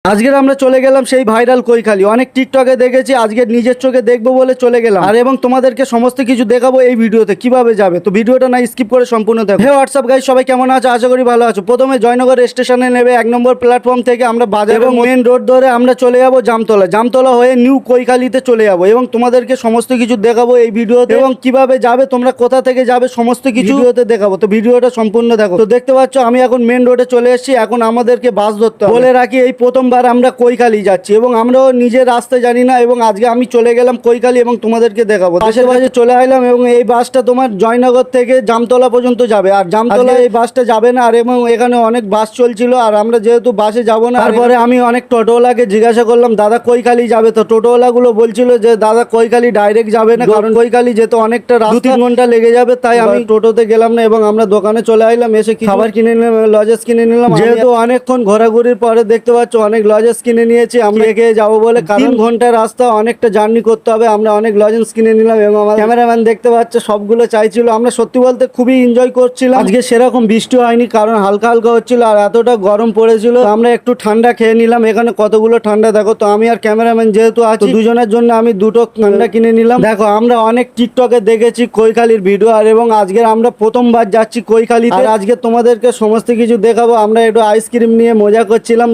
আজকের আমরা চলে গেলাম সেই ভাইরাল কৈখালি। অনেক টিকটকে দেখেছি, আজকে নিজের চোখে দেখবো বলে চলে গেলাম আর এবং তোমাদেরকে সমস্ত কিছু দেখাবো এই ভিডিওতে কিভাবে যাবে। তো ভিডিওটা না স্কিপ করে সম্পূর্ণ দেখো। হে হোয়াটসঅ্যাপ গাইস, সবাই কেমন আছো? আশা করি ভালো আছো। প্রথমে জয়নগর স্টেশনে নেবে 1 নম্বর প্ল্যাটফর্ম থেকে আমরা বাজার এবং মেন রোড ধরে আমরা চলে যাবো জামতলা। জামতলা হয়ে নিউ কৈখালিতে চলে যাবো এবং তোমাদেরকে সমস্ত কিছু দেখাবো এই ভিডিওতে এবং কিভাবে যাবে, তোমরা কোথা থেকে যাবে সমস্ত কিছু ভিডিওতে দেখাবো। তো ভিডিওটা সম্পূর্ণ দেখো। তো দেখতে পাচ্ছ আমি এখন মেন রোডে চলে এসেছি। এখন আমাদেরকে বাস ধরতে হবে। বলে রাখি এই প্রথমবার আমরা কৈখালি যাচ্ছি এবং আমরাও নিজের রাস্তা জানি না এবং আজকে আমি চলে গেলাম কৈখালি এবং তোমাদেরকে দেখাবো। বাসের বাসে চলে আসলাম এবং এই বাসটা তোমার জয়নগর থেকে জামতলা পর্যন্ত যাবে আর জামতলা এই বাসটা যাবে না। আর এবং এখানে অনেক বাস চলছিল আর আমরা যেহেতু বাসে যাব না, তারপরে আমি অনেক টোটোওয়ালাকে জিজ্ঞাসা করলাম দাদা কৈখালি যাবে? তো টোটোওয়ালাগুলো বলছিল যে দাদা কৈখালি ডাইরেক্ট যাবে না, কারণ কৈখালি যেতে অনেকটা 2-3 ঘন্টা লেগে যাবে। তাই আমি টোটোতে গেলাম না এবং আমরা দোকানে চলে আসলাম। এসে খাবার কিনে নিলাম, লজেস কিনে নিলাম। যেহেতু অনেকক্ষণ ঘোরাঘুরির পরে দেখতে পাচ্ছ অনেক লজেস কিনে নিয়েছি আমি রেখে যাবো বলে, কারণ 3 ঘন্টার রাস্তা অনেকটা জার্নি করতে হবে। আমরা অনেক লজেন্স কিনে নিলাম এবং আমার ক্যামেরাম্যান দেখতে পাচ্ছে সবগুলো চাইছিল। আমরা সত্যি বলতে খুবই এনজয় করছিলাম। আজকে সেরকম বৃষ্টি হয়নি, কারণ হালকা হালকা হচ্ছিল আর এতটা গরম পড়েছিল। আমরা একটু ঠান্ডা খেয়ে নিলাম। এখানে কতগুলো ঠান্ডা দেখো। তো আমি আর ক্যামেরাম্যান যেহেতু আছি, দুজনের জন্য আমি 2টো ঠান্ডা কিনে নিলাম। দেখো আমরা অনেক টিকটকে দেখেছি কৈখালির ভিডিও আর এবং আজকে আমরা প্রথমবার যাচ্ছি কৈখালিতে। আর আজকে তোমাদেরকে সমস্ত কিছু দেখাবো। আমরা একটু আইসক্রিম নিয়ে মজা করছিলাম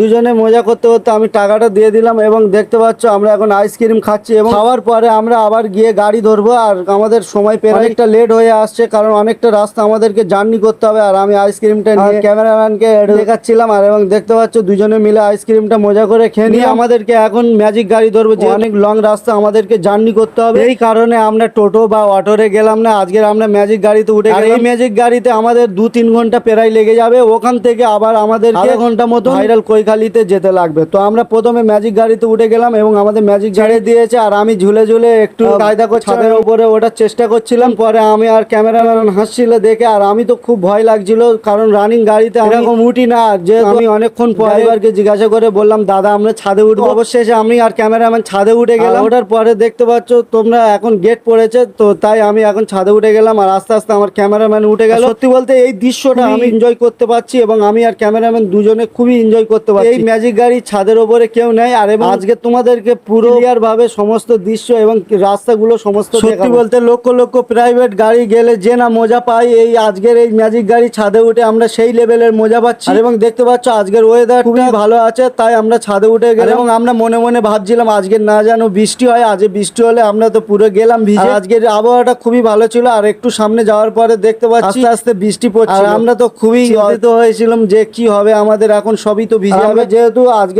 দুজনে মজা করতে করতে আমি টাকাটা দিয়ে দিলাম এবং দেখতে পাচ্ছ আমরা এখন আইসক্রিম খাচ্ছি এবং খাওয়ার পরে আমরা আবার গিয়ে গাড়ি ধরবো। আর আমাদের সময় পেয়ে অনেকটা লেট হয়ে আসছে, কারণ অনেকটা রাস্তা আমাদেরকে জার্নি করতে হবে। আর আমি আইসক্রিমটা নিয়ে ক্যামেরাম্যানকে দেখাচ্ছিলাম আর এবং দেখতে পাচ্ছ দুজনে মিলে আইসক্রিমটা মজা করে খেয়ে নিয়ে আমাদেরকে এখন ম্যাজিক গাড়ি ধরবো, যে অনেক লং রাস্তা আমাদেরকে জার্নি করতে হবে। এই কারণে আমরা টোটো বা অটোরে গেলাম না, আজকে আমরা ম্যাজিক গাড়িতে উঠে গেলাম। এই ম্যাজিক গাড়িতে আমাদের 2-3 ঘন্টা প্রায় লেগে যাবে। ওখান থেকে আবার আমাদের 1.5 ঘন্টা মতো ভাইরাল কৈখালিতে যেতে লাগবে। তো আমরা প্রথমে ম্যাজিক গাড়িতে উঠে গেলাম এবং আমাদের ম্যাজিক ছেড়ে দিয়েছে আর আমি ঝুলে ঝুলে একটু কায়দা করে ছাদের উপরে ওঠার চেষ্টা করছিলাম। পরে আমি আর ক্যামেরাম্যান হাসছিল দেখে, আর আমি তো খুব ভয় লাগছিল, কারণ রানিং গাড়িতে এরকম উঠি না। যে আমি অনেকক্ষণ ড্রাইভারকে জিজ্ঞাসা করে বললাম দাদা আমরা ছাদে উঠবো। অবশেষে আমি আর ক্যামেরাম্যান ছাদে উঠে গেলাম। ওঠার পরে দেখতে পাচ্ছ তোমরা এখন গেট পড়েছে, তো তাই আমি এখন ছাদে উঠে গেলাম আর আস্তে আস্তে আমার ক্যামেরাম্যান উঠে গেল। সত্যি বলতে এই দৃশ্যটা আমি এনজয় করতে পারছি এবং আমি আর ক্যামেরাম্যান দুজনে খুবই এনজয় করতে পারছি। এই ম্যাজিক গাড়ি ছাদের উপরে কেউ নেই আর এবং আজকে তোমাদেরকে পুরো ক্লিয়ার ভাবে সমস্ত দৃশ্য এবং রাস্তাগুলো সমস্ত সত্যি বলতে লক্ষ লক্ষ প্রাইভেট গাড়ি গেলে যে না মজা পাই, এই আজকের এই ম্যাজিক গাড়ি ছাদে উঠে আমরা সেই লেভেলের মজা পাচ্ছি। এবং দেখতে পাচ্ছ আজকের ওয়েদার খুবই ভালো আছে, তাই আমরা ছাদে উঠে গেলাম এবং আমরা মনে মনে ভাবছিলাম আজকে না যেন বৃষ্টি হয়। আজকে বৃষ্টি হলে আমরা তো পুরো গেলাম ভিজে। আজকের আবহাওয়াটা খুবই ভালো ছিল আর একটু সামনে যাওয়ার পরে দেখতে পাচ্ছি আস্তে আস্তে বৃষ্টি পড়ছে। আমরা তো খুবই চিন্তিত হয়েছিলাম যে কি হবে আমাদের, এখন সবই তো ভিজে হবে যেহেতু আজকে